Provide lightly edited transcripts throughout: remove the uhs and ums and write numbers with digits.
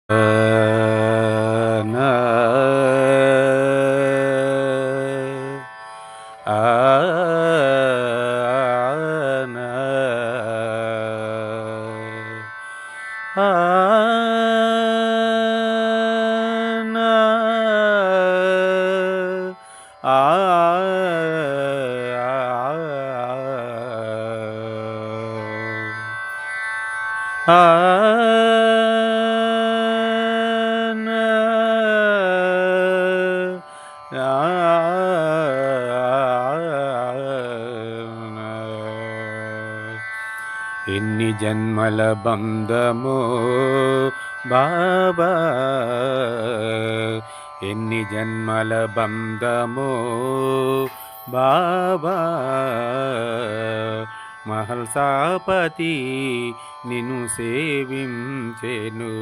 నా ఆ నా ఆ నా ఆ ఆ ఎన్ని జన్మల బంధమో బాబా, ఎన్ని జన్మల బంధమో బాబా, మహల్సాపతి నిన్ను సేవించెను,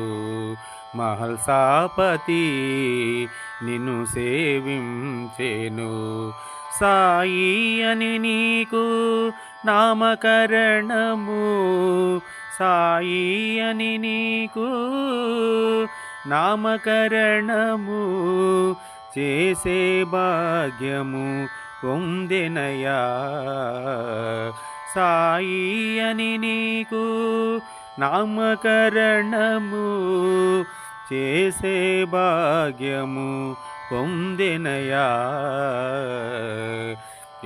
మహల్సాపతి నిన్ను సేవించెను. సాయి అని నీకు నామకరణము, సాయి అని నీకు నామకరణము చేసే భాగ్యము పొందెనయా. సాయి అని నీకు నామకరణము చేసే భాగ్యము పొందెనయా.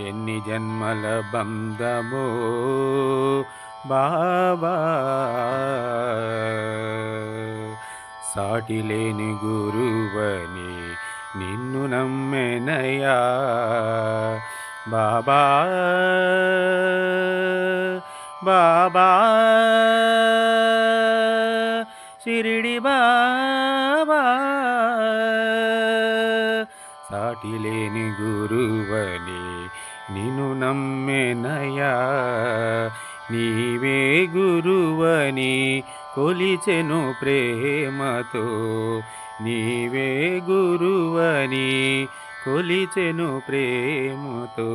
ఎన్ని జన్మల బంధమో బాబా, సాటిలేని గురువని నిన్ను నమ్మెనయా బాబా. బాబా షిరిడి బాబా, సాటిలేని గురువని నిన్ను నమ్మెనయా. నీవే గురువని కొలిచెను ప్రేమతో, నీవే గురువని కొలిచెను ప్రేమతో.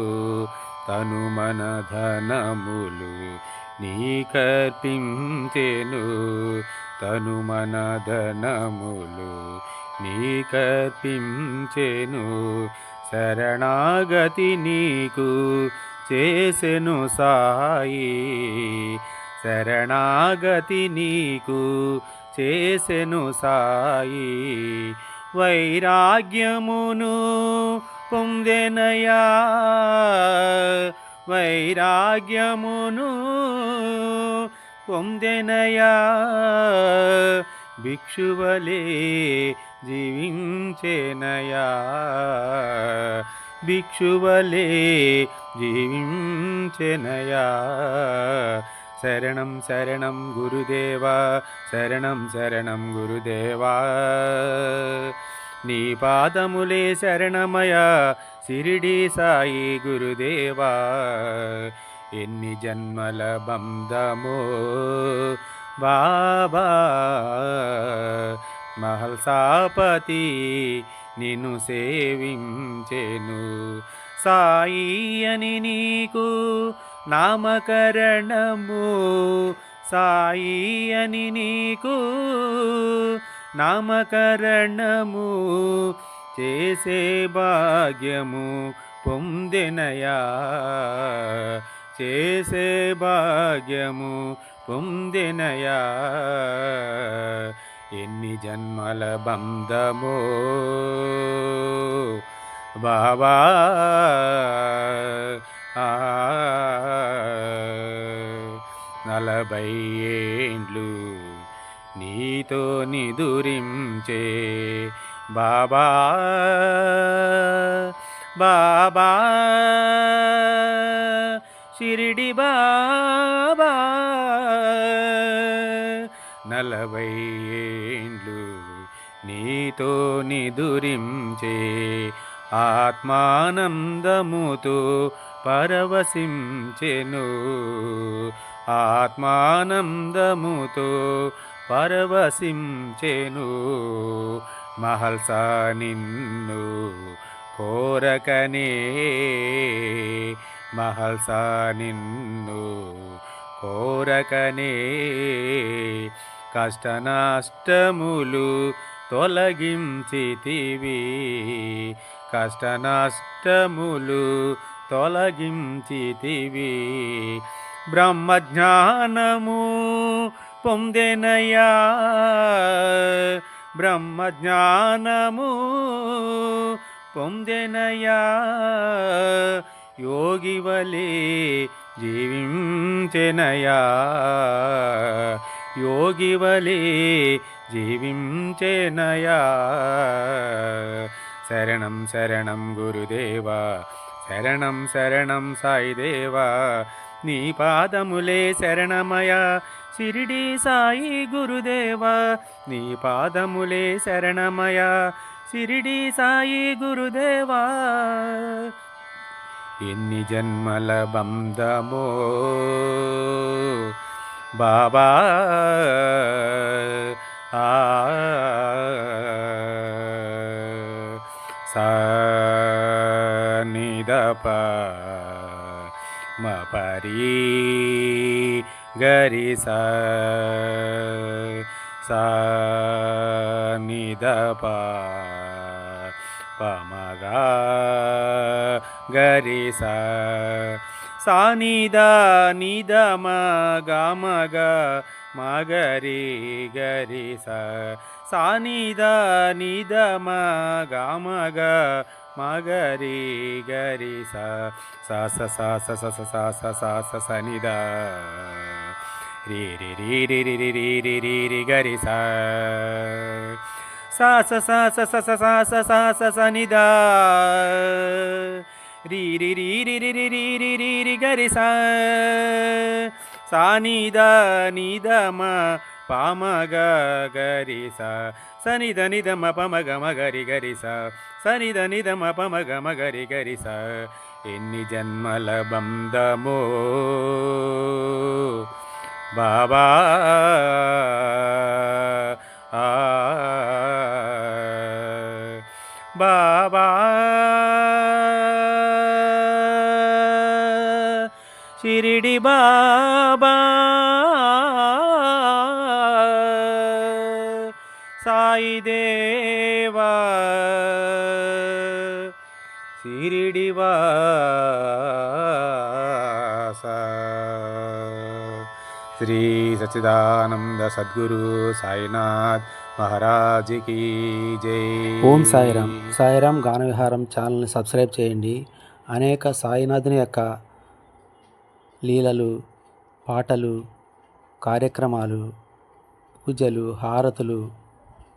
తను మన ధనములు నీకర్పించెను, తను మన ధనములు నీకర్పించెను. శరణాగతి నీకు చేసెను సాయి, శరణాగతి నీకు చేసెను సాయి. వైరాగ్యమును పొందెనయా, వైరాగ్యమును పొందెనయా. భిక్షువలే జీవించెనయా, భిక్షువలే జీవించెనయా. శరణం శరణం గురుదేవా, శరణం శరణం గురుదేవా. నీ పాదములే శరణమయా షిరిడి సాయి గురుదేవా. ఎన్ని జన్మల బంధమో బాబా, మహల్సాపతి నిన్ను సేవించెను. సాయి అని నీకు నామకరణము, సాయి అని నీకు నామకరణము చేసే భాగ్యము పొందెనయా, చేసే భాగ్యము పొందెనయా. ఎన్ని జన్మల బంధమో బాబా. ఆ 40 ఏండ్లు నీతో నిదురించే బాబా, బాబా షిరిడి బాబా. 40 ఏండ్లు నీతో నిదురించే ఆత్మానందముతో పరవశించెను, ఆత్మానందముతో పరవశించెను. మహల్సా నిన్ను కోరకనే, మహల్సా నిన్ను కోరకనే కష్టనష్టములు తొలగించితివి, కష్టనష్టములు తొలగించితివి. బ్రహ్మజ్ఞానము పొందెనయా, బ్రహ్మజ్ఞానము పొందెనయా, యోగివలే జీవించెనయా, యోగివలే జీవించెనయా. శరణం శరణం గురుదేవా, శరణం శరణం సాయిదేవా, నీ పాదములే శరణమయ షిరిడి సాయి గురుదేవా, నీ పాదములే శరణమయ షిరిడి సాయి గురుదేవా. ఎన్ని జన్మల బంధమో బాబా, నిదప మపరి గరి నిదప పమగా గరి సానిద నిదమ గమగ మగరి గరి సానిద నిదమ గమగ మగరి గరి సనిద రి రి రి రి రి రి రి రి రి రి గరి సనిద రి రి రి రి రి రి రి రి రి రి గరి సానిద నిదమ పమగ గరి సనిద నిదమ పమగ మగరి గరి సనిద నిదమ పమగ మగరి గరి. ఎన్ని జన్మల బంధమో బాబా, బాబా షిరిడి బాబా, సాయి దేవా, షిరిడి వాస. శ్రీ సచ్చిదానంద సద్గురు సాయినాథ్ మహారాజ్ కి జై. ఓం సాయిరామ్. సాయిరామ్ గాన విహారం ఛానల్ని సబ్స్క్రైబ్ చేయండి. అనేక సాయినాథుని యొక్క లీలలు, పాటలు, కార్యక్రమాలు, పూజలు, హారతులు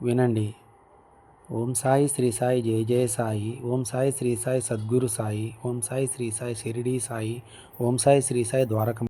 వినండి. ఓం సాయి శ్రీ సాయి జయ జయ సాయి. ఓం సాయి శ్రీ సాయి సద్గురు సాయి. ఓం సాయి శ్రీ సాయి షిరిడి సాయి. ఓం సాయి శ్రీ సాయి ద్వారక